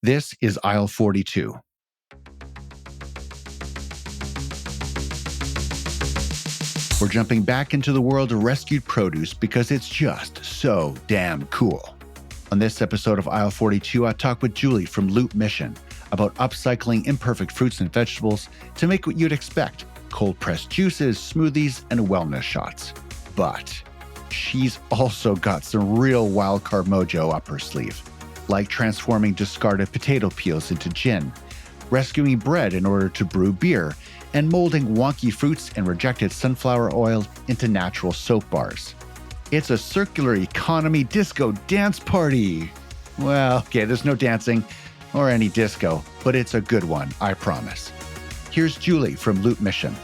This is aisle 42. We're jumping back into the world of rescued produce because it's just so damn cool. On this episode of Aisle 42, I talk with Julie from Loop Mission about upcycling imperfect fruits and vegetables to make what you'd expect: cold-pressed juices, smoothies, and wellness shots. But she's also got some real wildcard mojo up her sleeve, like transforming discarded potato peels into gin, rescuing bread in order to brew beer, and molding wonky fruits and rejected sunflower oil into natural soap bars. It's a circular economy disco dance party. Well, okay, there's no dancing or any disco, but it's a good one, I promise. Here's Julie from Loop Mission.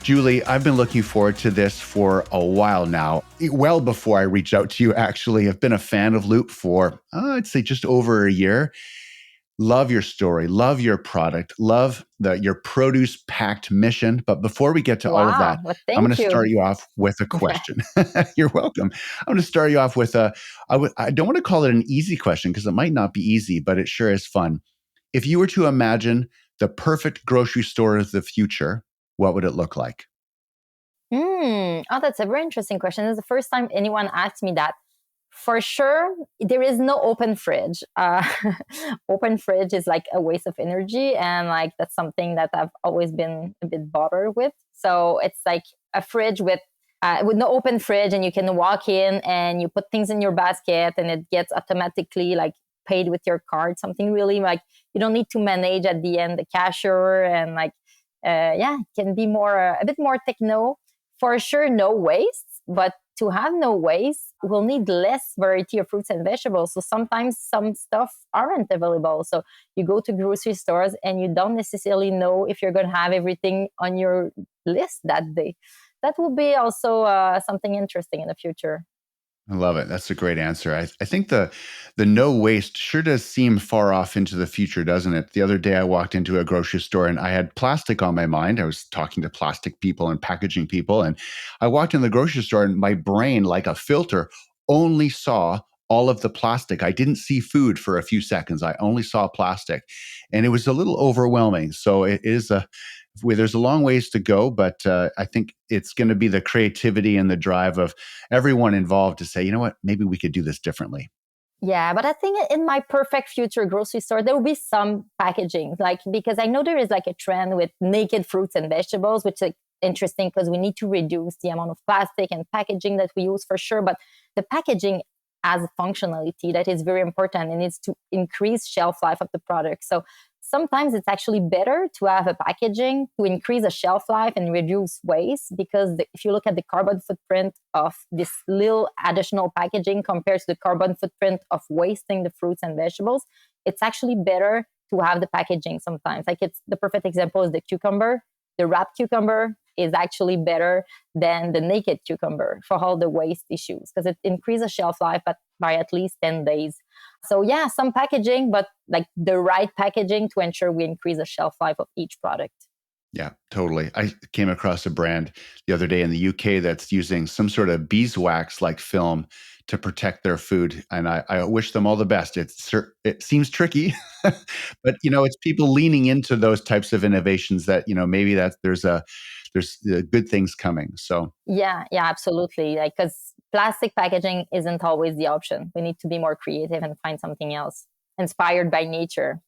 Julie, I've been looking forward to this for a while now. Well before I reached out to you, actually. I've been a fan of Loop for, I'd say, just over a year. Love your story, love your product, love your produce-packed mission. But before we get to all of that, Well, I'm going to thank start you. you off with a question. You're welcome. I'm going to start you off with I don't want to call it an easy question because it might not be easy, but it sure is fun. If you were to imagine the perfect grocery store of the future, what would it look like? Oh, that's a very interesting question. It's the first time anyone asked me that. For sure, there is no open fridge. Open fridge is like a waste of energy. And like, that's something that I've always been a bit bothered with. So it's like a fridge with no open fridge, and you can walk in and you put things in your basket and it gets automatically like paid with your card. Something really like you don't need to manage at the end the cashier, and like, it can be more, a bit more techno. For sure, no waste, but to have no waste, we'll need less variety of fruits and vegetables. So sometimes some stuff aren't available. So you go to grocery stores and you don't necessarily know if you're going to have everything on your list that day. That will be also something interesting in the future. I love it. That's a great answer. I think the no waste sure does seem far off into the future, doesn't it? The other day I walked into a grocery store and I had plastic on my mind. I was talking to plastic people and packaging people, and I walked in the grocery store and my brain, like a filter, only saw all of the plastic. I didn't see food for a few seconds. I only saw plastic, and it was a little overwhelming. So it is there's a long ways to go, but I think it's going to be the creativity and the drive of everyone involved to say, you know what, maybe we could do this differently. Yeah, but I think in my perfect future grocery store, there will be some packaging, like, because I know there is like a trend with naked fruits and vegetables, which is interesting because we need to reduce the amount of plastic and packaging that we use for sure. But the packaging has a functionality that is very important, and it's to increase shelf life of the product. So sometimes it's actually better to have a packaging to increase the shelf life and reduce waste, because if you look at the carbon footprint of this little additional packaging compared to the carbon footprint of wasting the fruits and vegetables, it's actually better to have the packaging sometimes. Like, it's the perfect example is the cucumber. The wrapped cucumber is actually better than the naked cucumber for all the waste issues, because it increases shelf life by at least 10 days. So yeah, some packaging, but like the right packaging to ensure we increase the shelf life of each product. Yeah, totally. I came across a brand the other day in the UK that's using some sort of beeswax like film to protect their food. And I wish them all the best. It seems tricky, but it's people leaning into those types of innovations that, maybe that there's good things coming. So Yeah, absolutely. Like, because plastic packaging isn't always the option. We need to be more creative and find something else inspired by nature.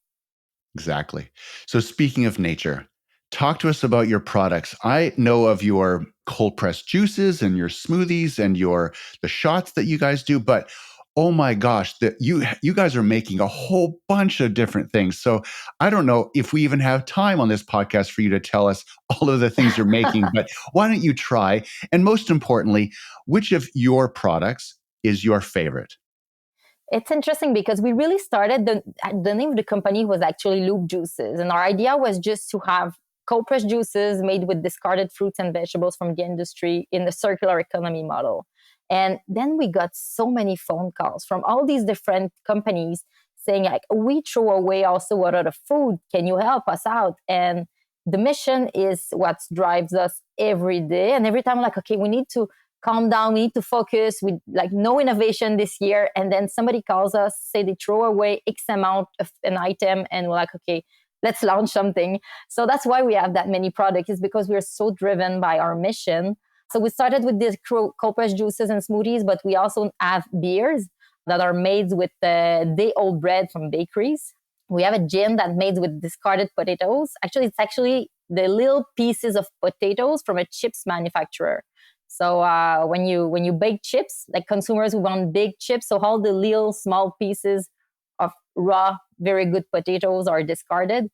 exactly. So speaking of nature, talk to us about your products. I know of your cold pressed juices and your smoothies and the shots that you guys do, but oh my gosh, that you guys are making a whole bunch of different things. So I don't know if we even have time on this podcast for you to tell us all of the things you're making, but why don't you try? And most importantly, which of your products is your favorite? It's interesting because we really started, the name of the company was actually Loop Juices. And our idea was just to have cold pressed juices made with discarded fruits and vegetables from the industry in the circular economy model. And then we got so many phone calls from all these different companies saying, like, we throw away also a lot of food. Can you help us out? And the mission is what drives us every day. And every time I'm like, okay, we need to calm down. We need to focus. We like no innovation this year. And then somebody calls us, say they throw away X amount of an item, and we're like, okay, let's launch something. So that's why we have that many products, is because we're so driven by our mission. So we started with these cold pressed juices and smoothies, but we also have beers that are made with the day-old bread from bakeries. We have a gin that's made with discarded potatoes. Actually, it's actually the little pieces of potatoes from a chips manufacturer. So when you bake chips, like consumers who want big chips, so all the little small pieces of raw, very good potatoes are discarded.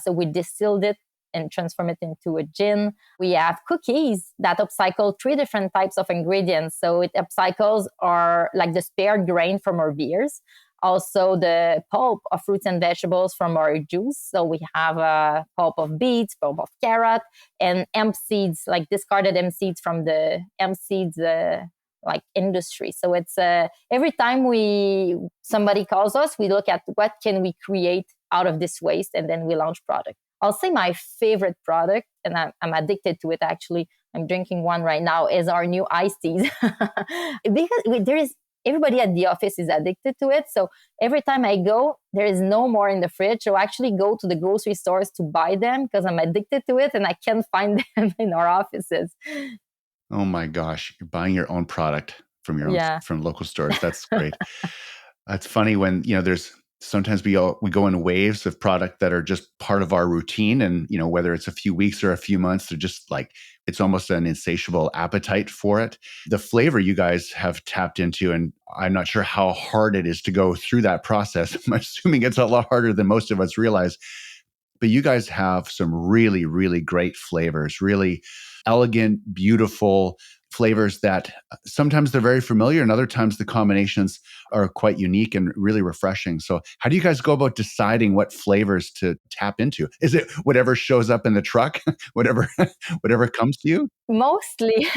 So we distilled it and transform it into a gin. We have cookies that upcycle 3 different types of ingredients. So it upcycles our like the spared grain from our beers, also the pulp of fruits and vegetables from our juice. So we have a pulp of beets, pulp of carrot, and hemp seeds, like discarded hemp seeds from the hemp seeds like industry. So it's every time somebody calls us, we look at what can we create out of this waste, and then we launch product. I'll say my favorite product, and I'm addicted to it actually. I'm drinking one right now, is our new iced teas. Because everybody at the office is addicted to it. So every time I go, there is no more in the fridge. So I actually go to the grocery stores to buy them because I'm addicted to it and I can't find them in our offices. Oh my gosh, you're buying your own product from from local stores. That's great. It's funny when, there's sometimes we go in waves of product that are just part of our routine. And, whether it's a few weeks or a few months, they're just like, it's almost an insatiable appetite for it. The flavor you guys have tapped into, and I'm not sure how hard it is to go through that process. I'm assuming it's a lot harder than most of us realize. But you guys have some really, really great flavors, really elegant, beautiful flavors that sometimes they're very familiar and other times the combinations are quite unique and really refreshing. So how do you guys go about deciding what flavors to tap into? Is it whatever shows up in the truck, whatever comes to you? Mostly,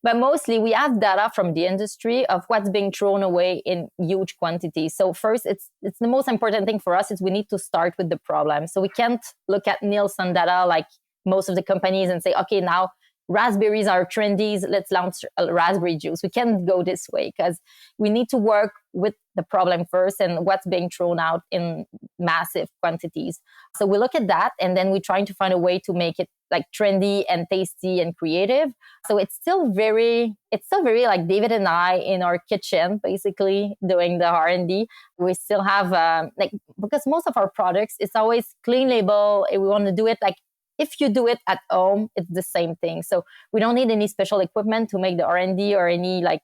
but mostly we have data from the industry of what's being thrown away in huge quantities. So first, it's the most important thing for us is we need to start with the problem. So we can't look at Nielsen data like most of the companies and say, okay, now raspberries are trendy, let's launch a raspberry juice. We can't go this way because we need to work with the problem first and what's being thrown out in massive quantities. So we look at that and then we're trying to find a way to make it like trendy and tasty and creative. So it's still very like David and I in our kitchen, basically doing the R&D. We still have because most of our products, it's always clean label. We want to do it like, if you do it at home, it's the same thing. So we don't need any special equipment to make the R&D or any like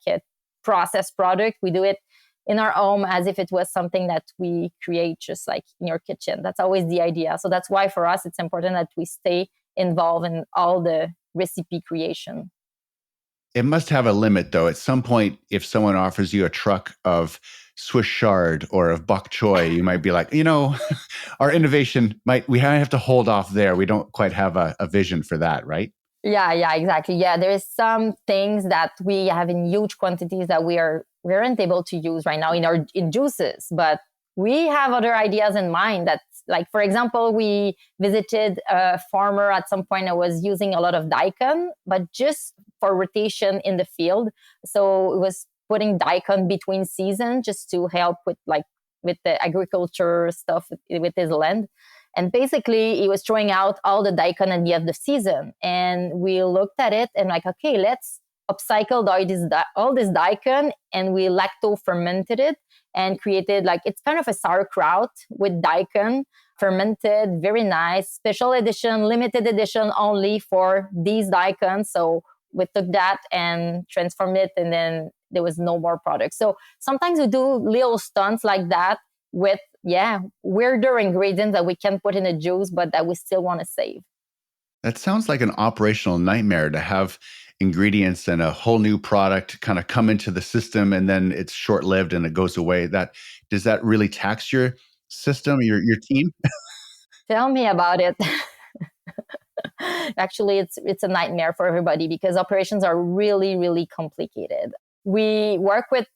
processed product. We do it in our home as if it was something that we create just like in your kitchen. That's always the idea. So that's why for us, it's important that we stay involved in all the recipe creation. It must have a limit though. At some point, if someone offers you a truck of Swiss chard or of bok choy, you might be like, our innovation we have to hold off there. We don't quite have a vision for that, right? Yeah, exactly. Yeah, there's some things that we have in huge quantities that we aren't able to use right now in juices, but we have other ideas in mind that, like, for example, we visited a farmer at some point that was using a lot of daikon, but just for rotation in the field. So it was putting daikon between seasons just to help with the agriculture stuff with his land. And basically, he was throwing out all the daikon at the end of the season. And we looked at it and like, okay, let's upcycle all this daikon, and we lacto fermented it and created it's kind of a sauerkraut with daikon fermented, very nice, special edition, limited edition only for these daikon. So we took that and transformed it, and then there was no more product. So sometimes we do little stunts like that with weirder ingredients that we can put in a juice, but that we still want to save. That sounds like an operational nightmare to have ingredients and a whole new product kind of come into the system and then it's short-lived and it goes away. Does that really tax your system, your team? Tell me about it. Actually, it's a nightmare for everybody because operations are really, really complicated. We work with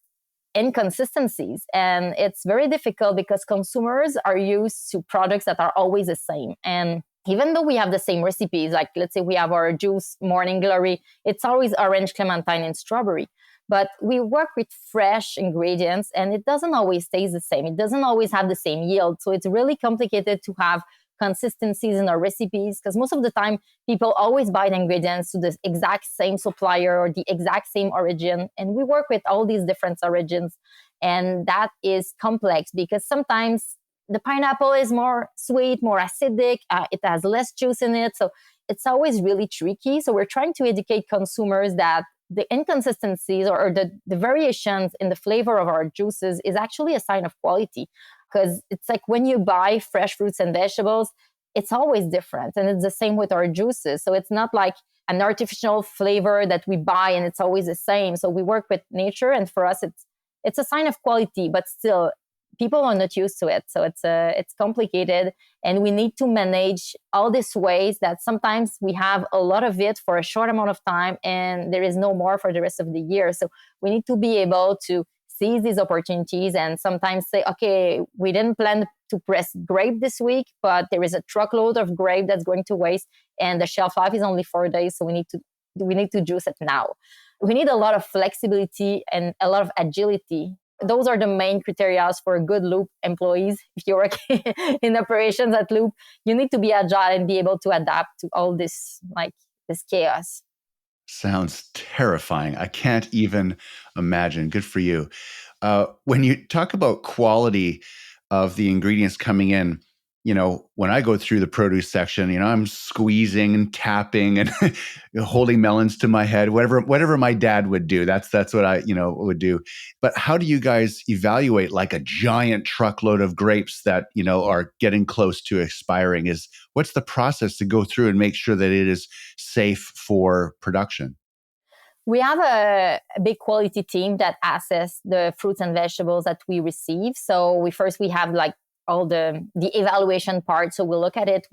inconsistencies and it's very difficult because consumers are used to products that are always the same. And even though we have the same recipes, like let's say we have our juice morning glory, it's always orange, clementine, and strawberry. But we work with fresh ingredients and it doesn't always taste the same. It doesn't always have the same yield. So it's really complicated to have consistencies in our recipes because most of the time people always buy the ingredients to the exact same supplier or the exact same origin. And we work with all these different origins. And that is complex because sometimes the pineapple is more sweet, more acidic. It has less juice in it. So it's always really tricky. So we're trying to educate consumers that the inconsistencies or the variations in the flavor of our juices is actually a sign of quality. Because it's like when you buy fresh fruits and vegetables, it's always different. And it's the same with our juices. So it's not like an artificial flavor that we buy and it's always the same. So we work with nature. And for us, it's a sign of quality, but still people are not used to it. So it's complicated and we need to manage all these ways that sometimes we have a lot of it for a short amount of time and there is no more for the rest of the year. So we need to be able to seize these opportunities and sometimes say, okay, we didn't plan to press grape this week, but there is a truckload of grape that's going to waste and the shelf life is only 4 days. So we need to juice it now. We need a lot of flexibility and a lot of agility. Those are the main criteria for good Loop employees. If you work in operations at Loop, you need to be agile and be able to adapt to all this chaos. Sounds terrifying. I can't even imagine. Good for you. When you talk about quality of the ingredients coming in, when I go through the produce section, I'm squeezing and tapping and holding melons to my head, whatever my dad would do. That's what I, would do. But how do you guys evaluate like a giant truckload of grapes that, are getting close to expiring? What's the process to go through and make sure that it is safe for production? We have a big quality team that assess the fruits and vegetables that we receive. So we have like all the evaluation part. So we look at it,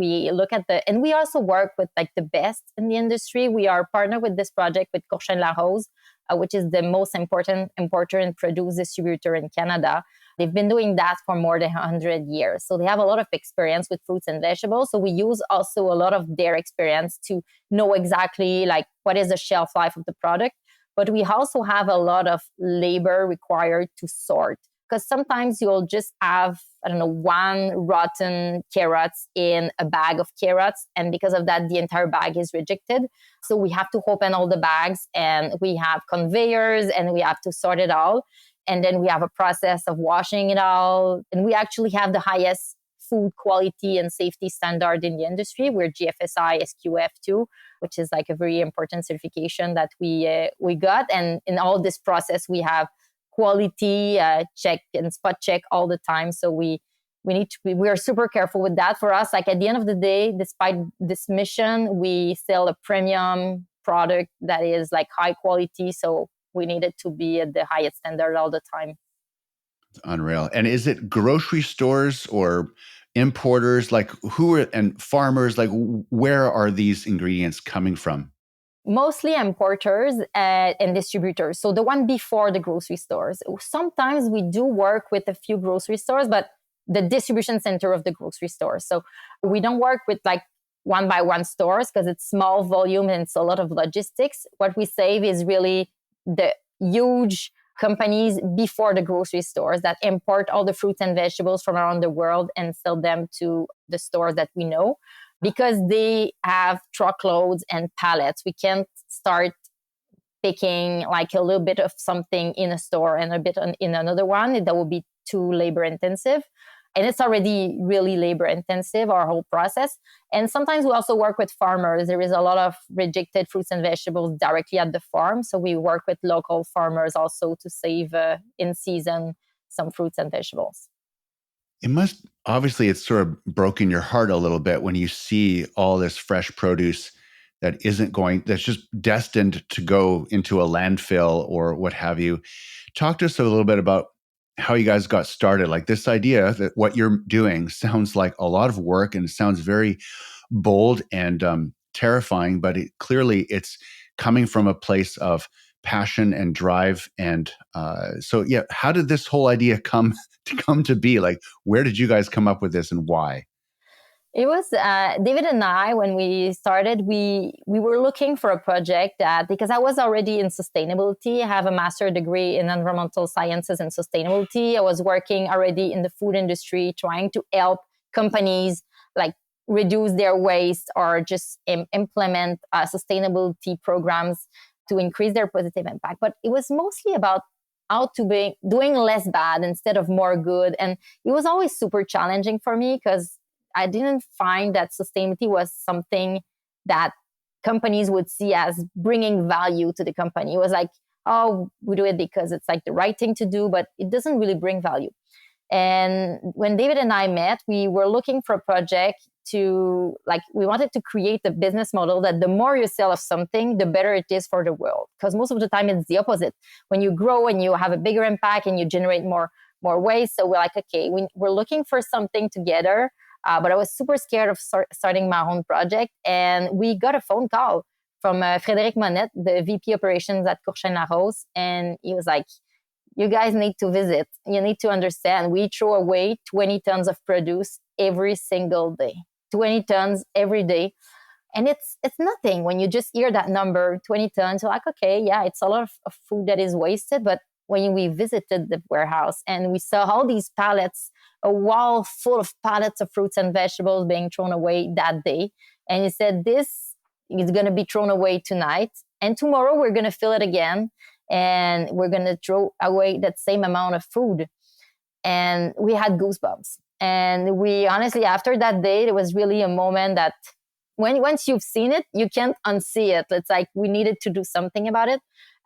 and we also work with like the best in the industry. We are partnered with this project with Courchain Larose, which is the most important importer and produce distributor in Canada. They've been doing that for more than 100 years. So they have a lot of experience with fruits and vegetables. So we use also a lot of their experience to know exactly like what is the shelf life of the product. But we also have a lot of labor required to sort. Because sometimes you'll just have, one rotten carrots in a bag of carrots. And because of that, the entire bag is rejected. So we have to open all the bags and we have conveyors and we have to sort it all. And then we have a process of washing it all. And we actually have the highest food quality and safety standard in the industry. We're GFSI SQF2, which is like a very important certification that we got. And in all this process, we have quality check and spot check all the time. So we are super careful with that. For us, like at the end of the day, despite this mission, we sell a premium product that is like high quality. So we need it to be at the highest standard all the time. It's unreal. And is it grocery stores or importers? Like and farmers? Like where are these ingredients coming from? Mostly importers and distributors. So the one before the grocery stores. Sometimes we do work with a few grocery stores, but the distribution center of the grocery store. So we don't work with like one by one stores because it's small volume and it's a lot of logistics. What we save is really the huge companies before the grocery stores that import all the fruits and vegetables from around the world and sell them to the stores that we know. Because they have truckloads and pallets, we can't start picking like a little bit of something in a store and a bit in another one. That would be too labor intensive. And it's already really labor intensive, our whole process. And sometimes we also work with farmers. There is a lot of rejected fruits and vegetables directly at the farm. So we work with local farmers also to save in season some fruits and vegetables. It's sort of broken your heart a little bit when you see all this fresh produce that's just destined to go into a landfill or what have you. Talk to us a little bit about how you guys got started. Like this idea that what you're doing sounds like a lot of work and it sounds very bold and terrifying, but clearly it's coming from a place of passion and drive. And how did this whole idea come to be? Like, where did you guys come up with this and why? It was David and I, when we started, we were looking for a project that, because I was already in sustainability, I have a master's degree in environmental sciences and sustainability. I was working already in the food industry, trying to help companies like reduce their waste or just implement sustainability programs to increase their positive impact. But it was mostly about how to be doing less bad instead of more good. And it was always super challenging for me because I didn't find that sustainability was something that companies would see as bringing value to the company. It was like, oh, we do it because it's like the right thing to do, but it doesn't really bring value. And when David and I met, we were looking for a project to, like, we wanted to create a business model that the more you sell of something, the better it is for the world. Because most of the time it's the opposite. When you grow and you have a bigger impact and you generate more waste. So we're like, okay, we're looking for something together. But I was super scared of starting my own project. And we got a phone call from Frédéric Monette, the VP operations at Courchaine-Larose. And he was like, you guys need to visit. You need to understand. We throw away 20 tons of produce every single day, 20 tons every day. And it's nothing. When you just hear that number, 20 tons, you're like, okay, yeah, it's a lot of food that is wasted. But when we visited the warehouse and we saw all these pallets, a wall full of pallets of fruits and vegetables being thrown away that day. And he said, this is going to be thrown away tonight. And tomorrow we're going to fill it again. And we're going to throw away that same amount of food. And we had goosebumps. And we honestly, after that day, it was really a moment that once you've seen it, you can't unsee it. It's like we needed to do something about it.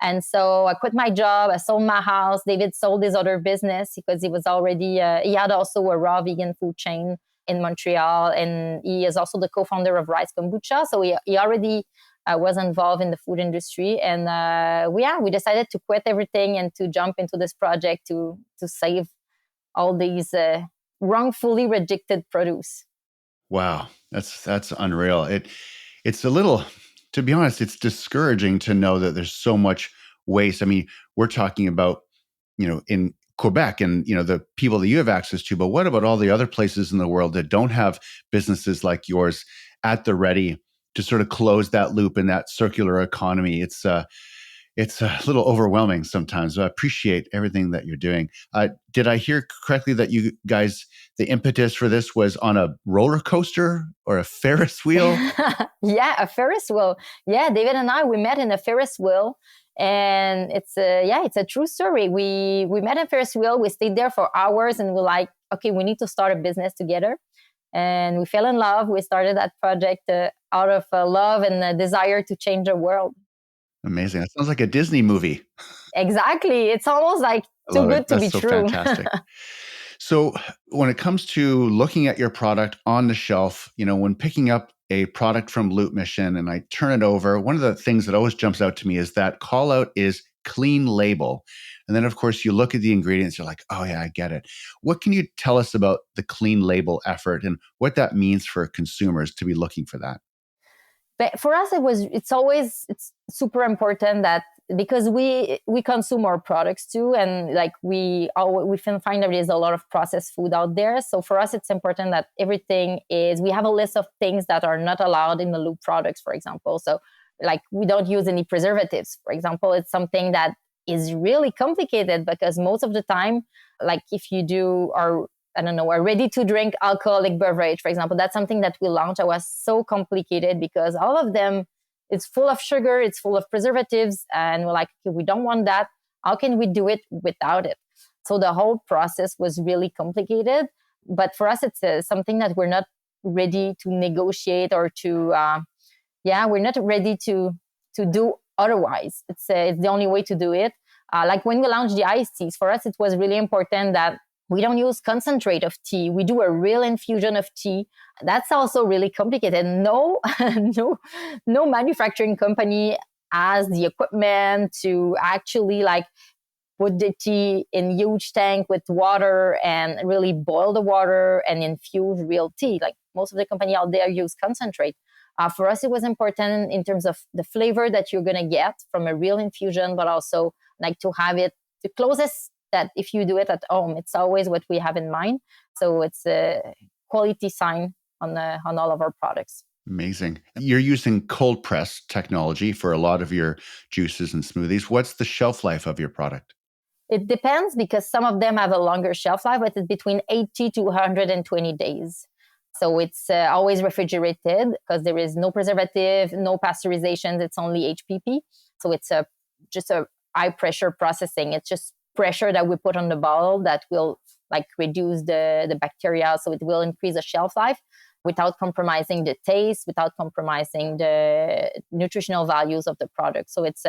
And so I quit my job. I sold my house. David sold his other business because he was already, he had also a raw vegan food chain in Montreal. And he is also the co-founder of Rice Kombucha. So he already was involved in the food industry. And we decided to quit everything and to jump into this project to save all these wrongfully rejected produce. Wow, that's unreal. It's a little, to be honest, it's discouraging to know that there's so much waste. I mean, we're talking about, in Quebec and, the people that you have access to, but what about all the other places in the world that don't have businesses like yours at the ready to sort of close that loop in that circular economy? It's a little overwhelming sometimes. So I appreciate everything that you're doing. Did I hear correctly that you guys, the impetus for this was on a roller coaster or a Ferris wheel? Yeah, a Ferris wheel. Yeah, David and I, we met in a Ferris wheel. And it's a true story. We met in Ferris wheel. We stayed there for hours and we're like, okay, we need to start a business together. And we fell in love. We started that project out of love and a desire to change the world. Amazing. That sounds like a Disney movie. Exactly. It's almost like too good to be so true. Fantastic. So when it comes to looking at your product on the shelf, when picking up a product from Loop Mission and I turn it over, one of the things that always jumps out to me is that call out is clean label. And then, of course, you look at the ingredients, you're like, oh, yeah, I get it. What can you tell us about the clean label effort and what that means for consumers to be looking for that? But for us, it's super important that, because we consume our products too, and like we find that there's a lot of processed food out there. So for us, it's important that everything we have a list of things that are not allowed in the Loop products, for example. So like we don't use any preservatives, for example. It's something that is really complicated because most of the time, like if you do a ready-to-drink alcoholic beverage, for example, that's something that we launched. It was so complicated because all of them, it's full of sugar, it's full of preservatives, and we're like, okay, we don't want that. How can we do it without it? So the whole process was really complicated. But for us, it's something that we're not ready to negotiate or to, we're not ready to do otherwise. It's the only way to do it. Like when we launched the iced teas, for us, it was really important that we don't use concentrate of tea. We do a real infusion of tea. That's also really complicated. No manufacturing company has the equipment to actually like put the tea in huge tank with water and really boil the water and infuse real tea. Like most of the company out there use concentrate. For us, it was important in terms of the flavor that you're going to get from a real infusion, but also like to have it the closest that if you do it at home, it's always what we have in mind. So it's a quality sign on all of our products. Amazing. You're using cold press technology for a lot of your juices and smoothies. What's the shelf life of your product? It depends because some of them have a longer shelf life, but it's between 80 to 120 days. So it's always refrigerated because there is no preservative, no pasteurization. It's only HPP. So it's just a high pressure processing. It's just pressure that we put on the bottle that will like reduce the bacteria. So it will increase the shelf life without compromising the taste, without compromising the nutritional values of the product. So it's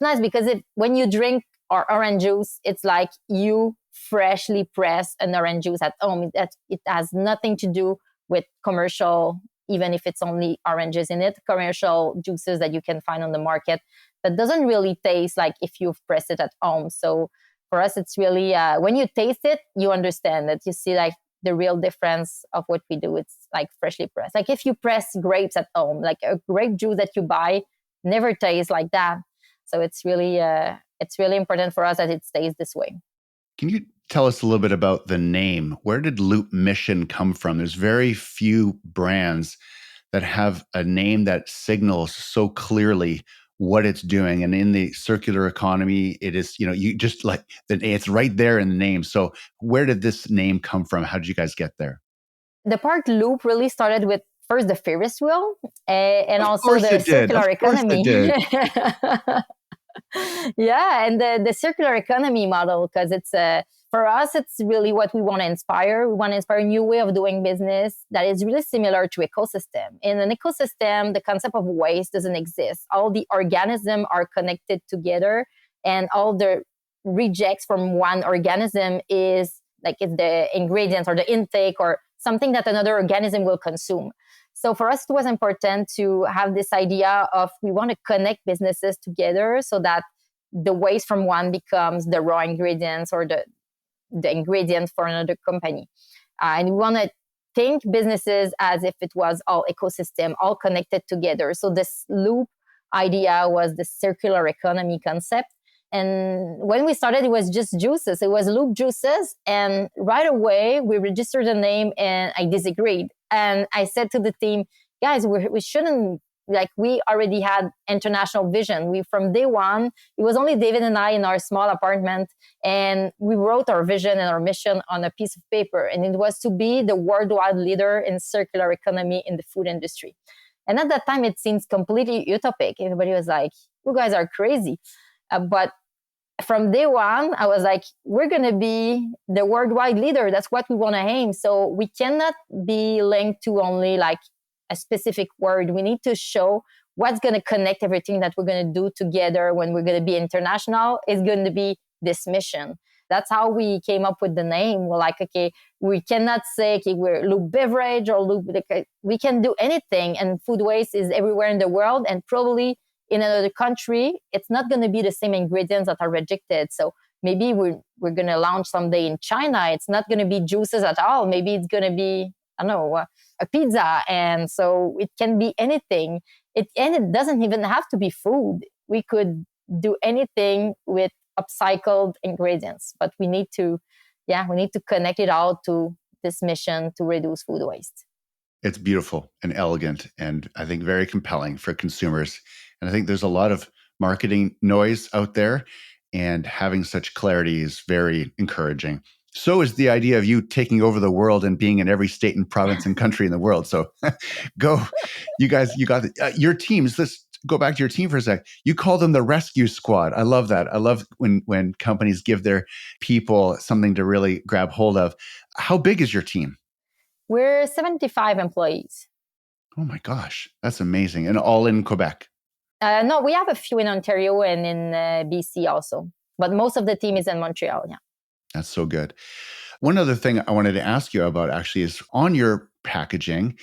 nice because when you drink or orange juice, it's like you freshly press an orange juice at home. It has nothing to do with commercial, even if it's only oranges in it, commercial juices that you can find on the market that doesn't really taste like if you've pressed it at home. So for us, it's really, when you taste it, you understand that you see like the real difference of what we do. It's like freshly pressed. Like if you press grapes at home, like a grape juice that you buy never tastes like that. So it's really important for us that it stays this way. Can you tell us a little bit about the name? Where did Loop Mission come from? There's very few brands that have a name that signals so clearly what it's doing. And in the circular economy, it is, you just like, it's right there in the name. So where did this name come from? How did you guys get there? The part Loop really started with first the Ferris wheel and also the circular economy. Yeah, and the circular economy model, because it's for us, it's really what we want to inspire. We want to inspire a new way of doing business that is really similar to ecosystem. In an ecosystem, the concept of waste doesn't exist. All the organisms are connected together, and all the rejects from one organism is like it's the ingredients or the intake or something that another organism will consume. So for us, it was important to have this idea of we want to connect businesses together so that the waste from one becomes the raw ingredients or the ingredients for another company. And we want to think businesses as if it was all ecosystem, all connected together. So this loop idea was the circular economy concept. And when we started, it was just juices. It was Loop Juices. And right away, we registered the name and I disagreed. And I said to the team, guys, we shouldn't, like, we already had international vision. From day one, it was only David and I in our small apartment. And we wrote our vision and our mission on a piece of paper. And it was to be the worldwide leader in circular economy in the food industry. And at that time, it seems completely utopic. Everybody was like, you guys are crazy. But from day one, I was like, we're going to be the worldwide leader. That's what we want to aim. So we cannot be linked to only like a specific word. We need to show what's going to connect everything that we're going to do together when we're going to be international is going to be this mission. That's how we came up with the name. We're like, okay, we cannot say, okay, we're Loop Beverage or Loop. We can do anything. And food waste is everywhere in the world. And probably in another country, it's not going to be the same ingredients that are rejected. So maybe we're going to launch someday in China. It's not going to be juices at all. Maybe it's going to be, I don't know, a pizza. And so it can be anything. And it doesn't even have to be food. We could do anything with upcycled ingredients, but we need to connect it all to this mission to reduce food waste. It's beautiful and elegant, and I think very compelling for consumers. And I think there's a lot of marketing noise out there, and having such clarity is very encouraging. So is the idea of you taking over the world and being in every state and province and country in the world. So go, you guys, you got your teams. Let's go back to your team for a sec. You call them the rescue squad. I love that. I love when companies give their people something to really grab hold of. How big is your team? We're 75 employees. Oh my gosh, that's amazing. And all in Quebec? No, we have a few in Ontario and in BC also. But most of the team is in Montreal, yeah. That's so good. One other thing I wanted to ask you about actually is on your packaging,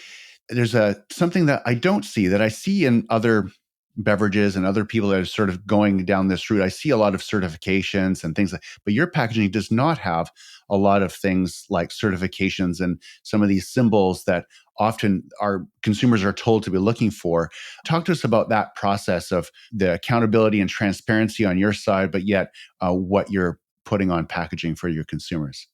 there's something that I don't see that I see in other beverages and other people that are sort of going down this route. I see a lot of certifications and things but your packaging does not have a lot of things like certifications and some of these symbols that often our consumers are told to be looking for. Talk to us about that process of the accountability and transparency on your side, but yet what you're putting on packaging for your consumers.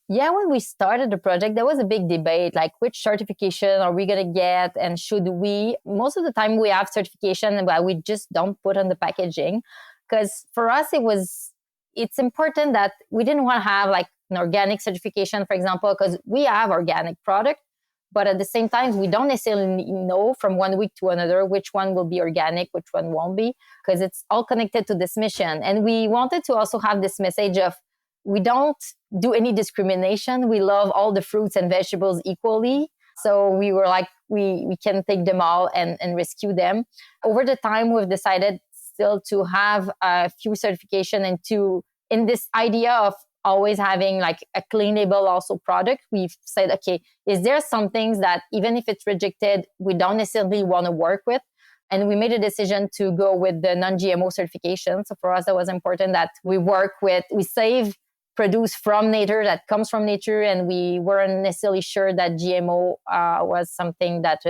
Yeah, when we started the project, there was a big debate, like which certification are we going to get and should we? Most of the time we have certification, but we just don't put on the packaging. Because for us, it's important that we didn't want to have like an organic certification, for example, because we have organic product. But at the same time, we don't necessarily know from one week to another which one will be organic, which one won't be, because it's all connected to this mission. And we wanted to also have this message of we don't do any discrimination. We love all the fruits and vegetables equally. So we were like, we can take them all and rescue them. Over the time, we've decided still to have a few certification and in this idea of always having like a clean label also product, we've said, okay, is there some things that even if it's rejected, we don't necessarily want to work with? And we made a decision to go with the non-GMO certification. So for us, that was important that we save produce from nature, that comes from nature, and we weren't necessarily sure that GMO was something that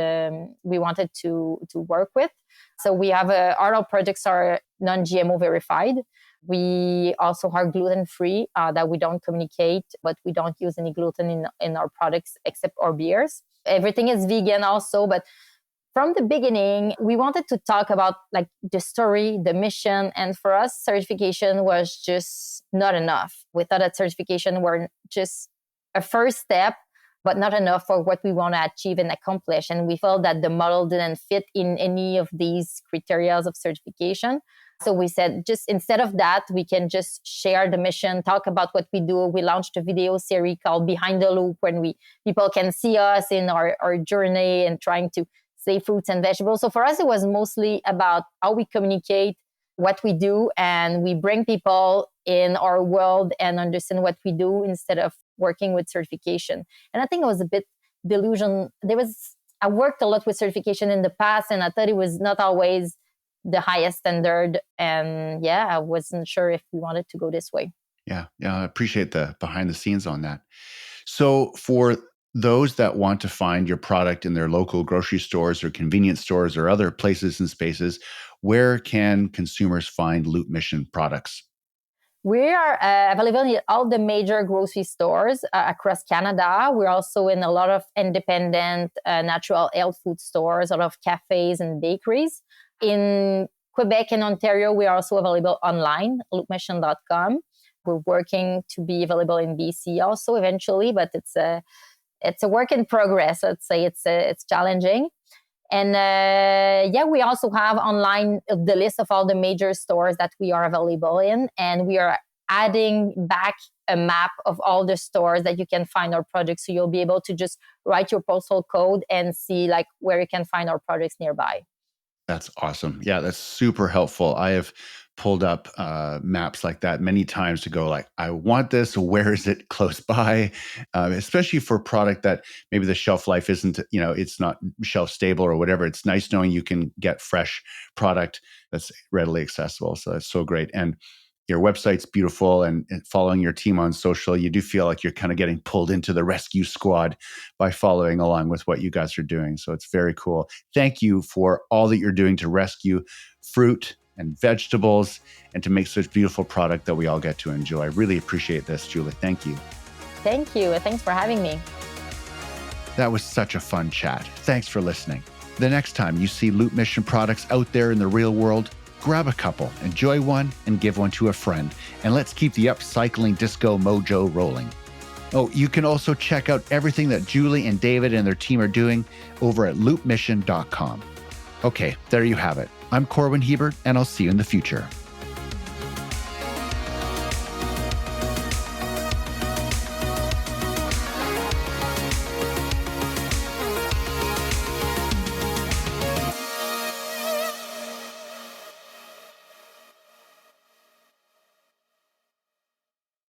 we wanted to work with. So we have all our products are non-GMO verified. We also are gluten-free, that we don't communicate, but we don't use any gluten in our products except our beers. Everything is vegan also, but from the beginning, we wanted to talk about like the story, the mission, and for us, certification was just not enough. We thought that certification were just a first step, but not enough for what we want to achieve and accomplish. And we felt that the model didn't fit in any of these criteria of certification. So we said, just instead of that, we can just share the mission, talk about what we do. We launched a video series called Behind the Loop, when people can see us in our journey and trying to save fruits and vegetables. So for us, it was mostly about how we communicate what we do, and we bring people in our world and understand what we do instead of working with certification. And I think it was a bit delusion. I worked a lot with certification in the past, and I thought it was not always the highest standard. And yeah, I wasn't sure if we wanted to go this way. Yeah, I appreciate the behind the scenes on that. So for those that want to find your product in their local grocery stores or convenience stores or other places and spaces, where can consumers find Loop Mission products? We are available in all the major grocery stores across Canada. We're also in a lot of independent natural health food stores, a lot of cafes and bakeries. In Quebec and Ontario, we are also available online, loopmission.com. We're working to be available in BC also eventually, but it's a work in progress. Let's say it's challenging. And we also have online the list of all the major stores that we are available in. And we are adding back a map of all the stores that you can find our products. So you'll be able to just write your postal code and see like where you can find our products nearby. That's awesome. Yeah, that's super helpful. I have pulled up maps like that many times to go like, I want this. Where is it close by? Especially for a product that maybe the shelf life isn't, it's not shelf stable or whatever. It's nice knowing you can get fresh product that's readily accessible. So that's so great. And your website's beautiful, and following your team on social, you do feel like you're kind of getting pulled into the rescue squad by following along with what you guys are doing. So it's very cool. Thank you for all that you're doing to rescue fruit and vegetables and to make such beautiful product that we all get to enjoy. I really appreciate this, Julie. Thank you. Thank you. Thanks for having me. That was such a fun chat. Thanks for listening. The next time you see Loop Mission products out there in the real world, grab a couple, enjoy one, and give one to a friend. And let's keep the upcycling disco mojo rolling. Oh, you can also check out everything that Julie and David and their team are doing over at loopmission.com. Okay, there you have it. I'm Corwin Hebert, and I'll see you in the future.